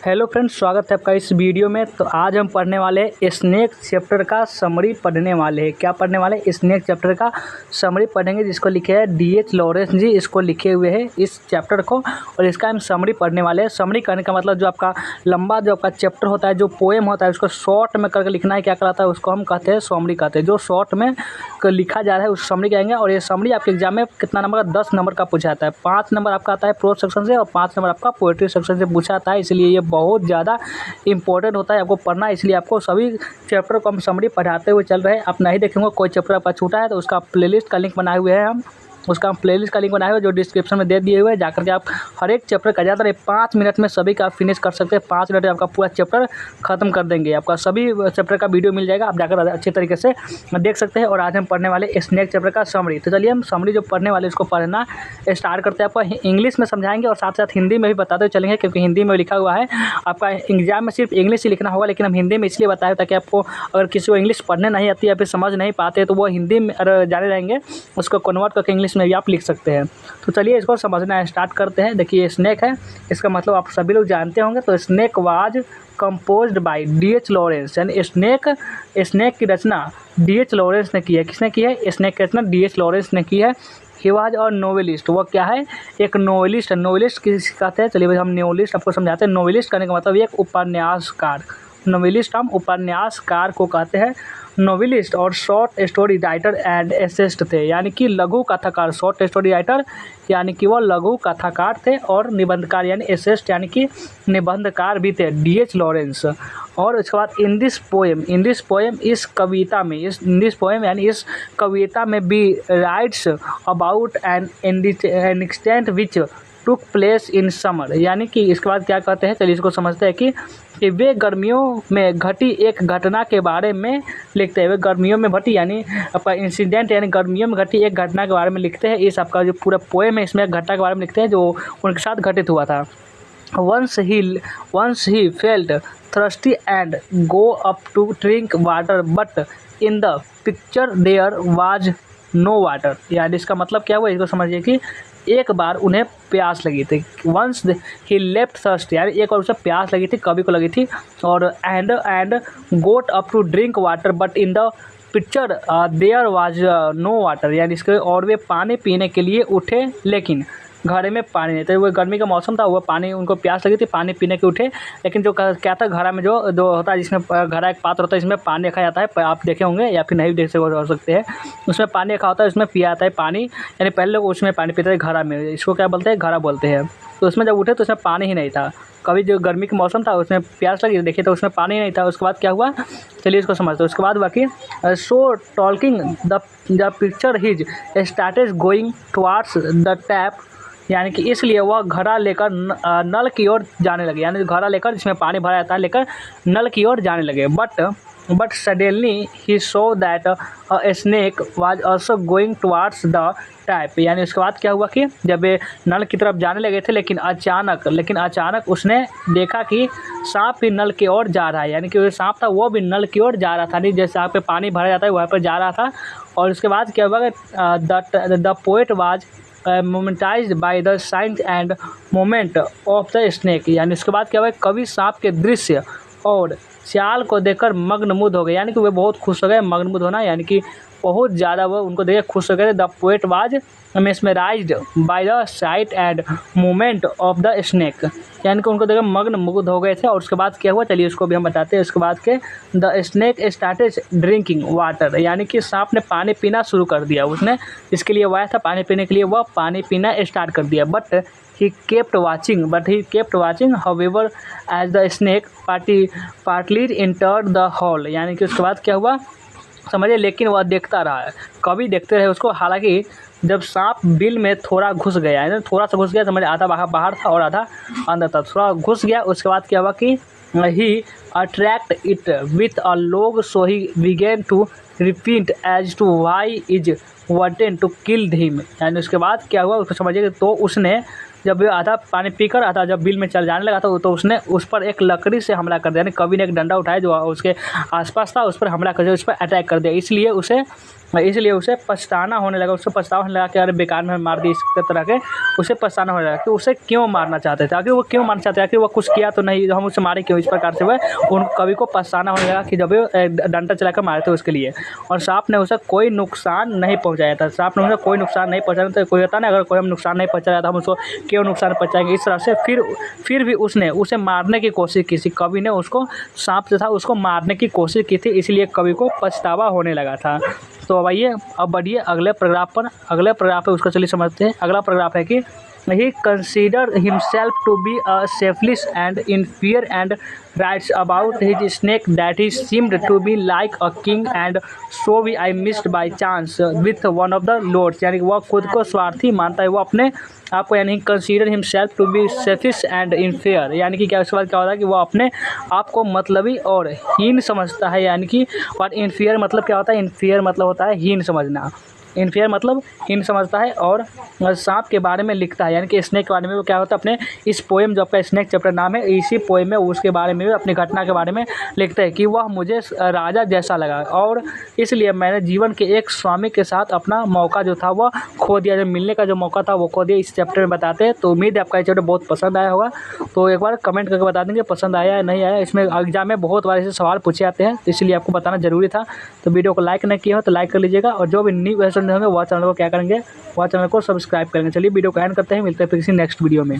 Hello friends, स्वागत है आपका इस वीडियो में। तो आज हम पढ़ने वाले स्नेक चैप्टर का समरी पढ़ने वाले हैं। क्या पढ़ने वाले? स्नेक चैप्टर का समरी पढ़ेंगे, जिसको लिखे है D.H. लॉरेंस जी। इसको लिखे हुए हैं इस चैप्टर को, और इसका हम समरी पढ़ने वाले हैं। समरी करने का मतलब जो आपका लंबा जो आपका चैप्टर होता है, जो पोएम होता है, उसको शॉर्ट में करके लिखना है। क्या कहलाता है? उसको हम कहते हैं समरी कहते हैं। जो शॉर्ट में लिखा जा रहा है उस समरी कहेंगे। और ये समरी आपके एग्जाम में कितना नंबर का? 10 नंबर का पूछा जाता है। 5 नंबर आपका आता है प्रोज सेक्शन से और 5 नंबर आपका पोएट्री सेक्शन से पूछा जाता है। इसलिए ये बहुत ज़्यादा इंपॉर्टेंट होता है आपको पढ़ना। इसलिए आपको सभी चैप्टर को हम समरी पढ़ाते हुए चल रहे हैं। आप नहीं देखेंगे कोई चैप्टर आपका छूटा है तो उसका प्लेलिस्ट का लिंक बनाए हुए हैं हम। उसका हम प्लेलिस्ट का लिंक बनाए हुए जो डिस्क्रिप्शन में दे दिए हुए हैं। जाकर के आप हर एक चैप्टर का ज़्यादा 5 मिनट में सभी का आप फिनिश कर सकते हैं। 5 मिनट में आपका पूरा चैप्टर खत्म कर देंगे। आपका सभी चैप्टर का वीडियो मिल जाएगा, आप जाकर अच्छे तरीके से देख सकते हैं। और आज हम पढ़ने वाले स्नेक चैप्टर का समरी। तो चलिए हम समरी जो पढ़ने वाले इसको पढ़ना स्टार्ट करते हैं। आपको इंग्लिश में समझाएंगे और साथ साथ हिंदी में भी बताते हुए चलेंगे, क्योंकि हिंदी में लिखा हुआ है। आपका एग्जाम में सिर्फ इंग्लिश ही लिखना होगा, लेकिन हम हिंदी में इसलिए बताएं ताकि आपको अगर किसी को इंग्लिश पढ़ने नहीं आती या फिर समझ नहीं पाते तो वो हिंदी में जाने रहेंगे, उसको कन्वर्ट करके इंग्लिश में भी आप लिख सकते हैं। तो चलिए इसको समझना स्टार्ट करते हैं। देखिए स्नेक है, इसका मतलब आप सभी लोग जानते होंगे। तो snake was composed bye D.H. Lawrence, यानी स्नेक की रचना D.H. लॉरेंस ने की है। किसने की है? स्नेक की रचना D.H. लॉरेंस ने की है। ही वाज और नोवेलिस्ट, वो क्या है? एक नोवेलिस्ट है। नोवेलिस्ट किसे कहते हैं? चलिए भाई हम नोवेलिस्ट आपको समझाते हैं। नोवेलिस्ट कहने का मतलब एक उपन्यासकार। नोवेलिस्ट हम उपन्यासकार को कहते हैं। नोवेलिस्ट और short story writer and essayist थे, यानी कि लघु कथाकार। शॉर्ट स्टोरी राइटर यानी कि वो लघु कथाकार थे, और निबंधकार यानी एसेस्ट यानी कि निबंधकार भी थे D.H. लॉरेंस। और उसके बाद इन दिस पोएम इस कविता में, दिस पोएम यानी इस कविता में भी writes about an instant which took place in summer, यानी कि इसके बाद क्या कहते हैं? चलिए इसको समझते हैं कि वे गर्मियों में घटी एक घटना के बारे में लिखते हैं। वे गर्मियों में घटी यानी आपका इंसिडेंट, यानी गर्मियों में घटी एक घटना के बारे में लिखते हैं। इस आपका जो पूरा पोएम है इसमें एक घटना के बारे में लिखते हैं जो उनके साथ घटित हुआ था। Once he felt thirsty and go up to drink water, but in the picture there was no water। यानी इसका मतलब क्या हुआ? इसको समझिए कि एक बार उन्हें प्यास लगी थी। Once he left thirst, यानी एक बार उसे प्यास लगी थी, कवि को लगी थी। और and got up to drink water, but in the picture there was no water, यानी इसके और वे पानी पीने के लिए उठे लेकिन घड़े में पानी नहीं था। वो गर्मी का मौसम था, वो पानी, उनको प्यास लगी थी, पानी पीने के उठे, लेकिन जो क्या था, घड़ा में जो होता है, जिसमें घड़ा एक पात्र होता है, इसमें पानी रखा जाता है। आप देखे होंगे या फिर नहीं देख हो सकते हैं। उसमें पानी रखा होता है, उसमें पिया जाता है पानी, यानी पहले लोग उसमें पानी पीते थे घड़ा में। इसको क्या बोलते हैं? घड़ा बोलते हैं। तो उसमें जब उठे तो उसमें पानी ही नहीं था। कभी जो गर्मी का मौसम था उसमें प्यास लगी, देखिए तो उसमें पानी नहीं था। उसके बाद क्या हुआ? चलिए इसको समझते हैं। उसके बाद बाकी so talking the picture his started going towards the tap, यानी कि इसलिए वह घड़ा लेकर नल की ओर जाने लगे, यानी घड़ा लेकर जिसमें पानी भरा जाता है लेकर नल की ओर जाने लगे। But suddenly he so that a snake was also going towards the tap, यानी उसके बाद क्या हुआ कि जब ये नल की तरफ जाने लगे थे, लेकिन अचानक उसने देखा कि सांप भी नल की ओर जा रहा है। यानी कि जो सांप था वो भी नल की ओर जा रहा था, नहीं जैसे यहाँ पे पानी भरा जाता है वहाँ पर जा रहा था। और उसके बाद क्या हुआ कि the poet was momentized by the science and moment of the snake, यानी उसके बाद क्या हुआ? कवि सांप के दृश्य और चाल को देखकर मग्नमुग्ध हो गए, यानी कि वे बहुत खुश हो गए। मग्नमुग्ध होना यानी कि बहुत ज़्यादा वो उनको देख खुश हो गए। The poet was mesmerised by the site and movement of the snake, यानी कि उनको देखकर मग्नमुग्ध हो गए थे। और उसके बाद क्या हुआ? चलिए उसको भी हम बताते हैं। उसके बाद के the snake started drinking water, यानी कि सांप ने पानी पीना शुरू कर दिया। उसने जिसके लिए वो आया था पानी पीने के लिए, वह पानी पीना स्टार्ट कर दिया। But he kept watching however as the snake partly entered the hall, यानी कि उसके बाद क्या हुआ समझिए, लेकिन वह देखता रहा है, कभी देखते रहे उसको। हालांकि जब सांप बिल में थोड़ा घुस गया, यानी थोड़ा सा घुस गया, समझिए आधा बाहर था और आधा अंदर था, थोड़ा घुस गया। उसके बाद क्या हुआ कि he attract it with a log, so he began to repeat as to why is wanted to kill him, यानी उसके बाद क्या हुआ उसको समझिए। तो उसने जब आधा पानी पीकर आधा जब बिल में चल जाने लगा था, तो उसने उस पर एक लकड़ी से हमला कर दिया, यानी कवि ने एक डंडा उठाया जो उसके आसपास था, उस पर हमला कर दिया, उस पर अटैक कर दिया। इसलिए उसे इसलिए उसे पछताना होने लगा, उसे पछतावा होने लगा कि अरे बेकार में मार दी, इस तरह के उसे पछताना होने लगा कि उसे क्यों मारना चाहते थे, आखिर वो क्यों मारना चाहते थे, आखिर वो कुछ किया तो नहीं, हम उसे मारे क्यों, इस प्रकार से वह उन कवि को पछताना होने लगा कि जब वे डंडा चलाकर मारे थे उसके लिए। और सांप ने उसे कोई नुकसान नहीं पहुँचाया था, सांप ने उसे कोई नुकसान नहीं पहुँचाया था। कोई होता ना, अगर कोई हम नुकसान नहीं पहुँचाया था हम उसको क्यों नुकसान पहुँचाएंगे, इस तरह से फिर भी उसने उसे मारने की कोशिश की थी, कवि ने उसको, सांप जो था उसको मारने की कोशिश की थी, इसलिए कवि को पछतावा होने लगा था। तो अब आइए, अब बढ़िए अगले पैराग्राफ पर। अगले पैराग्राफ है उसको चलिए समझते हैं। अगला पैराग्राफ है कि he considered himself to be a selfish and inferior and writes about his snake that he seemed to be like a king and so we I missed by chance with one of the lords। यानी कि वह खुद को स्वार्थी मानता है, वो अपने आपको, यानी consider himself to be selfish and unfair, यानी कि क्या उसके बाद क्या होता है कि वो अपने आप को मतलबी और हीन समझता है, यानी कि, और इनफियर मतलब क्या होता है, इनफियर मतलब होता है हीन समझना, इनफेयर मतलब हीन समझता है। और सांप के बारे में लिखता है, यानी कि स्नेक के बारे में वो क्या होता है, अपने इस पोएम जो आपका स्नेक चैप्टर नाम है, इसी पोएम में उसके बारे में भी, अपनी घटना के बारे में लिखते हैं कि वह मुझे राजा जैसा लगा और इसलिए मैंने जीवन के एक स्वामी के साथ अपना मौका जो था वह खो दिया, जो मिलने का जो मौका था वो खो दिया, इस चैप्टर में बताते हैं। तो उम्मीद है आपका ये चैप्टर बहुत पसंद आया होगा, तो एक बार कमेंट करके बता देंगे पसंद आया या नहीं आया। इसमें एग्जाम में बहुत बार ऐसे सवाल पूछे जाते हैं, इसलिए आपको बताना जरूरी था। तो वीडियो को लाइक नहीं किया हो तो लाइक कर लीजिएगा, और जो भी न्यू क्वेश्चन होंगे वह चैनल को क्या करेंगे, वह चैनल को सब्सक्राइब करेंगे। चलिए वीडियो को एंड करते हैं, मिलते हैं फिर किसी नेक्स्ट वीडियो में।